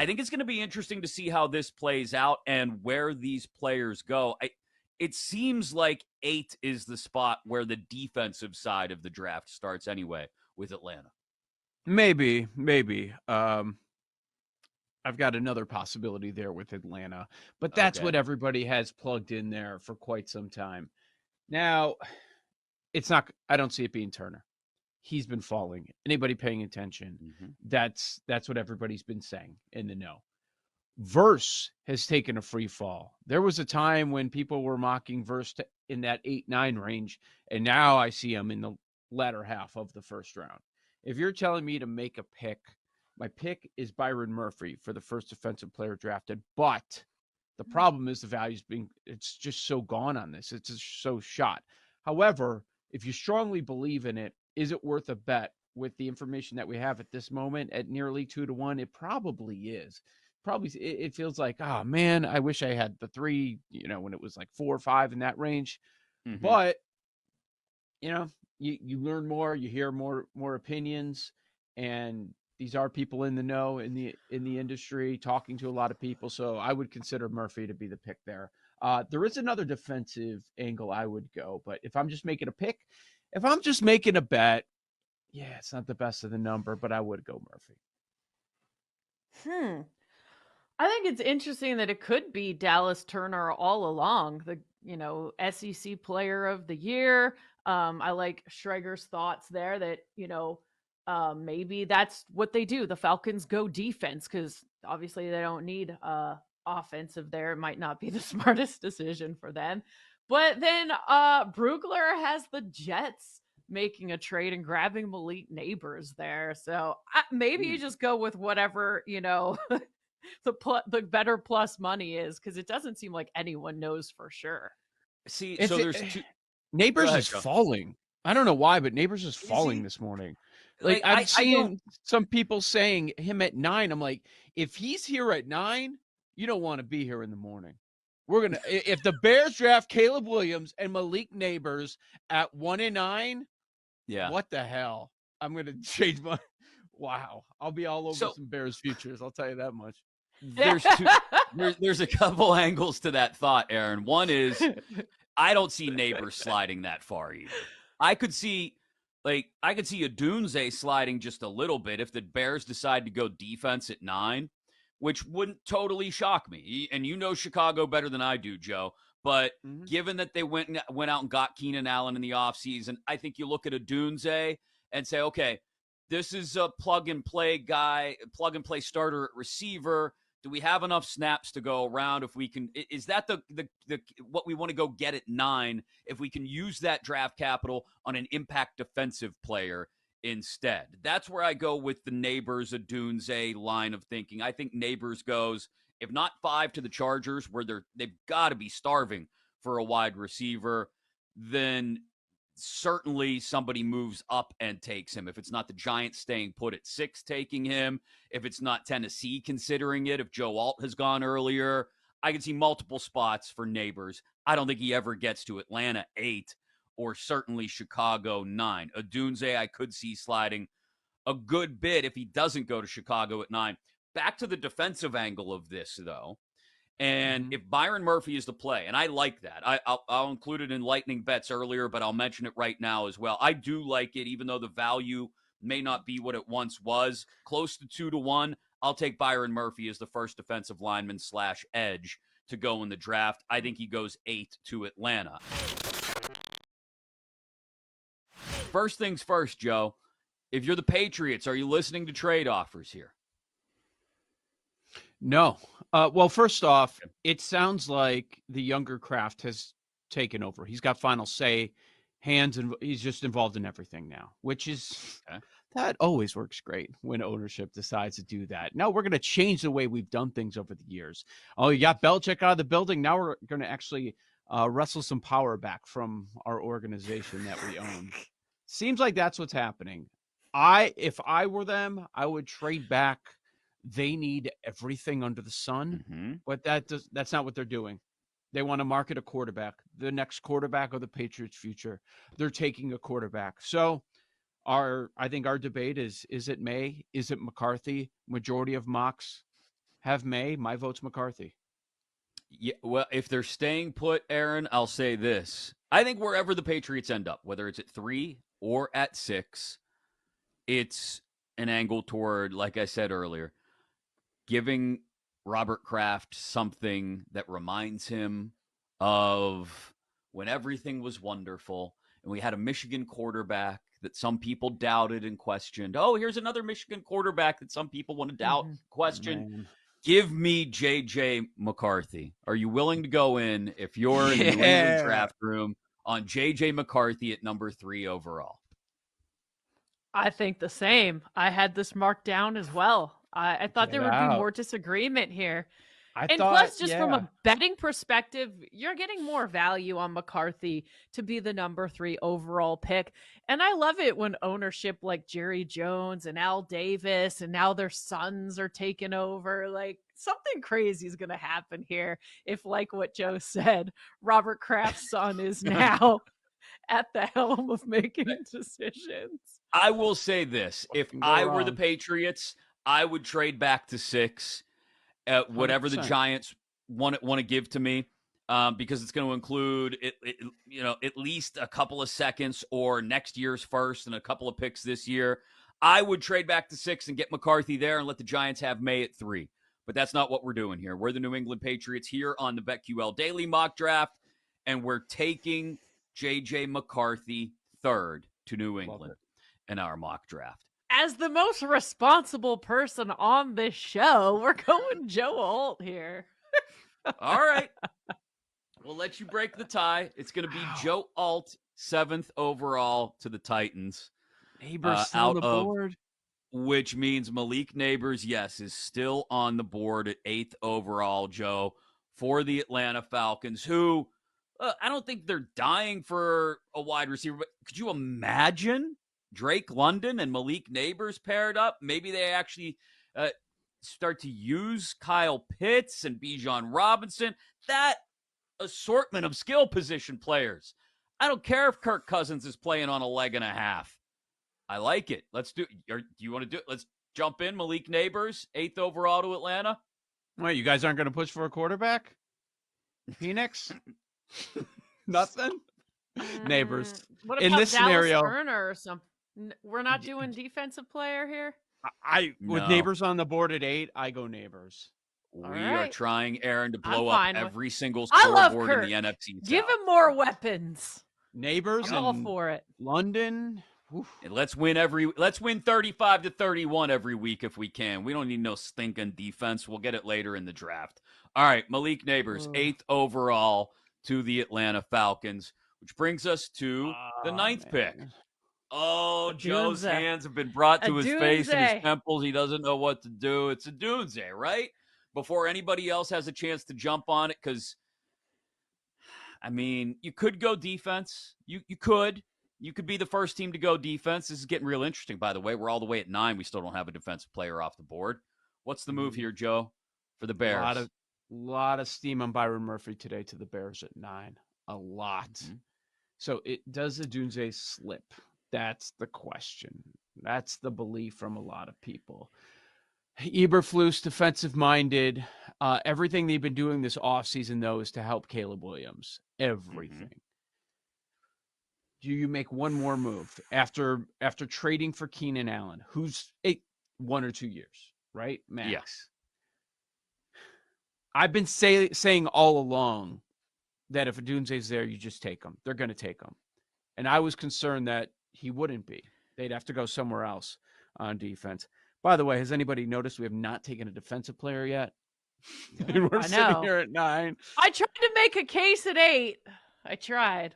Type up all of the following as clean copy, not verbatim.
I think it's going to be interesting to see how this plays out and where these players go. It seems like 8 is the spot where the defensive side of the draft starts anyway with Atlanta. Maybe. I've got another possibility there with Atlanta, but that's Okay. what everybody has plugged in there for quite some time. Now, it's not, I don't see it being Turner. He's been falling. Anybody paying attention, that's what everybody's been saying in the know. Verse has taken a free fall. There was a time when people were mocking Verse in that 8-9 range, and now I see him in the latter half of the first round. If you're telling me to make a pick, my pick is Byron Murphy for the first defensive player drafted, but the problem is the value's it's just so gone on this. It's just so shot. However, if you strongly believe in it, is it worth a bet with the information that we have at this moment at nearly 2-1? It probably is. Probably it feels like, oh man, I wish I had the 3, when it was like 4 or 5 in that range. But you learn more, you hear more opinions, and these are people in the know in the industry, talking to a lot of people. So I would consider Murphy to be the pick there. There is another defensive angle I would go, but if I'm just making a pick, if I'm just making a bet, yeah, it's not the best of the number, but I would go Murphy. I think it's interesting that it could be Dallas Turner all along, the SEC Player of the Year. I like Schrager's thoughts there that maybe that's what they do. The Falcons go defense because obviously they don't need offensive there. It might not be the smartest decision for them. But then Brugler has the Jets making a trade and grabbing Malik Neighbors there. So maybe you just go with whatever, the better plus money is, because it doesn't seem like anyone knows for sure. See, so there's two. Neighbors is falling. I don't know why, but Neighbors is falling this morning. Like I've seen some people saying him at 9. I'm like, if he's here at 9, you don't want to be here in the morning. We're gonna if the Bears draft Caleb Williams and Malik Neighbors at 1 and 9. Yeah. What the hell? I'm gonna change my. Wow, I'll be all over some Bears futures. I'll tell you that much. There's a couple angles to that thought, Aaron. One is I don't see Neighbors sliding that far either. I could see a Dunze sliding just a little bit if the Bears decide to go defense at 9, which wouldn't totally shock me. And you know Chicago better than I do, Joe. But given that they went out and got Keenan Allen in the offseason, I think you look at a Dunze and say, okay, this is a plug-and-play guy, plug-and-play starter at receiver. Do we have enough snaps to go around? If we can, is that the what we want to go get at 9? If we can use that draft capital on an impact defensive player instead, that's where I go with the Neighbors, a Dunze line of thinking. I think Neighbors goes, if not 5 to the Chargers, where they've got to be starving for a wide receiver, then certainly somebody moves up and takes him. If it's not the Giants staying put at 6 taking him, if it's not Tennessee considering it, if Joe Alt has gone earlier, I can see multiple spots for Neighbors. I don't think he ever gets to Atlanta 8 or certainly Chicago 9. Odunze I could see sliding a good bit if he doesn't go to Chicago at 9. Back to the defensive angle of this, though. And if Byron Murphy is the play, and I like that, I'll include it in lightning bets earlier, but I'll mention it right now as well. I do like it, even though the value may not be what it once was. Close to 2-1, I'll take Byron Murphy as the first defensive lineman / edge to go in the draft. I think he goes 8 to Atlanta. First things first, Joe. If you're the Patriots, are you listening to trade offers here? No. Well, first off, it sounds like the younger Kraft has taken over. He's got final say, hands, and he's just involved in everything now, which is that always works great when ownership decides to do that. Now we're going to change the way we've done things over the years. Oh, you got Belichick out of the building. Now we're going to actually wrestle some power back from our organization that we own. Seems like that's what's happening. If I were them, I would trade back. They need everything under the sun, but that's not what they're doing. They want to market a quarterback, the next quarterback of the Patriots' future. They're taking a quarterback. So I think our debate is it May? Is it McCarthy? Majority of mocks have May. My vote's McCarthy. Yeah, well, if they're staying put, Aaron, I'll say this. I think wherever the Patriots end up, whether it's at 3 or at 6, it's an angle toward, like I said earlier, giving Robert Kraft something that reminds him of when everything was wonderful and we had a Michigan quarterback that some people doubted and questioned. Oh, here's another Michigan quarterback that some people want to doubt, question. Man. Give me JJ McCarthy. Are you willing to go in if you're in the New England Yeah. draft room on JJ McCarthy at number 3 overall? I think the same. I had this marked down as well. I thought Get there would be out. more disagreement here. I And thought, plus, just from a betting perspective, you're getting more value on McCarthy to be the number 3 overall pick. And I love it when ownership like Jerry Jones and Al Davis and now their sons are taking over. Like something crazy is going to happen here if, like what Joe said, Robert Kraft's son is now at the helm of making decisions. I will say this. If can go I were the wrong? Patriots, I would trade back to 6 at whatever the 100%. Giants want to give to me, because it's going to include at least a couple of seconds or next year's first and a couple of picks this year. I would trade back to 6 and get McCarthy there and let the Giants have May at 3. But that's not what we're doing here. We're the New England Patriots here on the BetQL Daily Mock Draft, and we're taking J.J. McCarthy 3rd to New England in our mock draft. As the most responsible person on this show, we're going Joe Alt here. All right. We'll let you break the tie. It's going to be Joe Alt, 7th overall to the Titans. Neighbors still out on the of board. Which means Malik Neighbors, yes, is still on the board at 8th overall, Joe, for the Atlanta Falcons, who I don't think they're dying for a wide receiver, but could you imagine Drake London and Malik Neighbors paired up? Maybe they actually start to use Kyle Pitts and Bijan Robinson. That assortment of skill position players. I don't care if Kirk Cousins is playing on a leg and a half. I like it. Let's do it. Do you want to do it? Let's jump in. Malik Neighbors, 8th overall to Atlanta. Wait, you guys aren't going to push for a quarterback? Phoenix? Nothing? Neighbors. What about In this Dallas scenario, Turner or something? We're not doing defensive player here? with No. Neighbors on the board at 8, I go Neighbors. We All are right. trying, Aaron, to I'm blow up fine with- every single I love scoreboard in the Kirk. NFC South. Give him more weapons. Neighbors I'm all and for it. London. And let's win 35-31 every week if we can. We don't need no stinking defense. We'll get it later in the draft. All right, Malik Neighbors, 8th overall to the Atlanta Falcons, which brings us to the 9th pick. Oh, Joe's Adunze. hands have been brought to his face and his Adunze. temples. He doesn't know what to do. It's Adunze, right? Before anybody else has a chance to jump on it, because, I mean, you could go defense. You could. You could be the first team to go defense. This is getting real interesting, by the way. We're all the way at 9. We still don't have a defensive player off the board. What's the move here, Joe, for the Bears? A lot of steam on Byron Murphy today to the Bears at 9. A lot. Mm-hmm. So does Adunze slip? That's the question. That's the belief from a lot of people. Eberflus, defensive-minded. Everything they've been doing this offseason, though, is to help Caleb Williams. Everything. Mm-hmm. Do you make one more move after trading for Keenan Allen, who's 1 or 2 years, right? Max. Yes. I've been saying all along that if Adunze's there, you just take him. They're going to take him. And I was concerned that he wouldn't be. They'd have to go somewhere else on defense. By the way, has anybody noticed we have not taken a defensive player yet? Yeah, We're sitting here at 9. I tried to make a case at 8. I tried.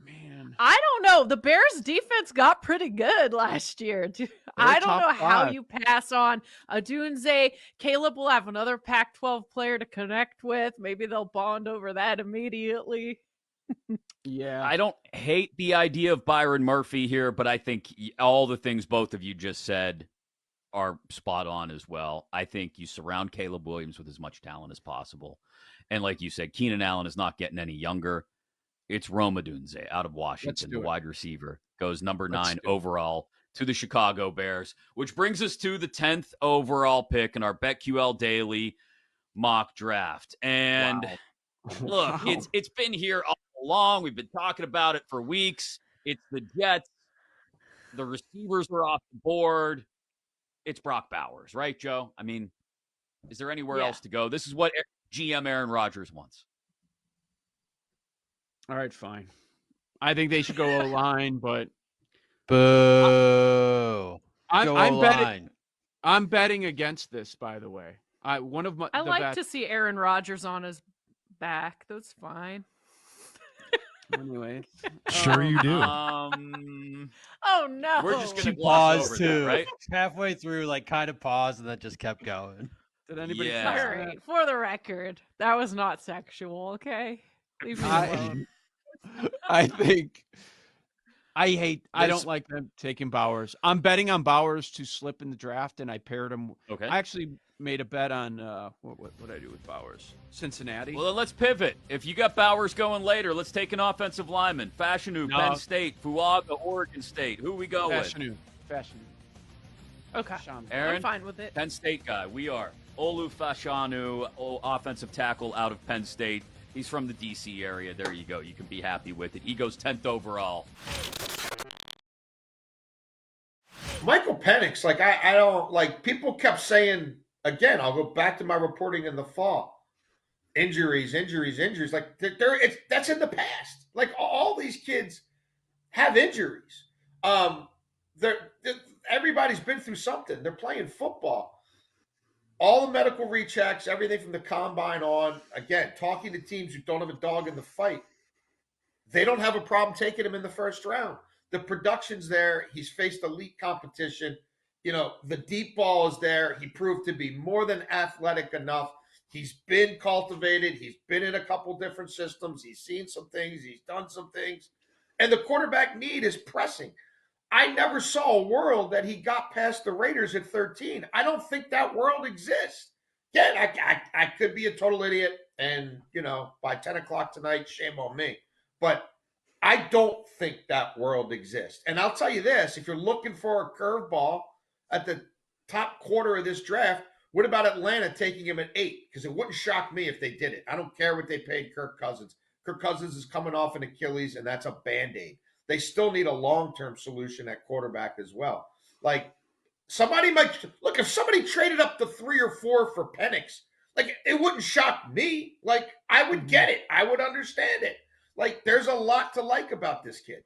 Man. I don't know. The Bears defense got pretty good last year. I don't know how you pass on Adunze. Caleb will have another Pac-12 player to connect with. Maybe they'll bond over that immediately. Yeah. I don't hate the idea of Byron Murphy here, but I think all the things both of you just said are spot on as well. I think you surround Caleb Williams with as much talent as possible. And like you said, Keenan Allen is not getting any younger. It's Rome Odunze out of Washington, the wide receiver, goes number 9 overall to the Chicago Bears, which brings us to the 10th overall pick in our BetQL Daily mock draft. And look, Wow. it's been here all along. We've been talking about it for weeks. It's the Jets. The receivers are off the board. It's Brock Bowers, right, Joe? I mean, is there anywhere Yeah. else to go? This is what GM Aaron Rodgers wants. All right, fine. I think they should go O-line, but Boo. I'm betting. I'm betting against this. By the way, I like to see Aaron Rodgers on his back. That's fine. Anyway, Sure you do. Oh no! We're just She gonna gloss paused over too, that, right? halfway through, like kind of paused, and then just kept going. Did anybody? Yeah. All catch that? right, for the record, that was not sexual. Okay, leave me alone. I think I There's- don't like them taking Bowers. I'm betting on Bowers to slip in the draft, and I paired him. Okay. I actually made a bet on what did I do with Bowers? Cincinnati. Well, then let's pivot. If you got Bowers going later, let's take an offensive lineman. Fashanu, No. Penn State. Fuaga, Oregon State. Who we go with? Fashanu. Okay, Aaron? I'm fine with it. Penn State guy. We are. Olu Fashanu, offensive tackle out of Penn State. He's from the D.C. area. There you go. You can be happy with it. He goes 10th overall. Michael Penix, like I don't like. People kept saying again. I'll go back to my reporting in the fall. Injuries. Like that's in the past. Like all these kids have injuries. They're everybody's been through something. They're playing football. All the medical rechecks, everything from the combine on. Again, talking to teams who don't have a dog in the fight, they don't have a problem taking him in the first round. The production's there. He's faced elite competition. You know, the deep ball is there. He proved to be more than athletic enough. He's been cultivated. He's been in a couple different systems. He's seen some things. He's done some things. And the quarterback need is pressing. I never saw a world that he got past the Raiders at 13. I don't think that world exists. Yeah, I could be a total idiot. And, you know, by 10 o'clock tonight, shame on me. But I don't think that world exists. And I'll tell you this, if you're looking for a curveball at the top quarter of this draft, what about Atlanta taking him at 8? Because it wouldn't shock me if they did it. I don't care what they paid Kirk Cousins. Kirk Cousins is coming off an Achilles, and that's a Band-Aid. They still need a long-term solution at quarterback as well. Like, somebody might – look, if somebody traded up to 3 or 4 for Penix, like, it wouldn't shock me. Like, I would get it. I would understand it. Like, there's a lot to like about this kid.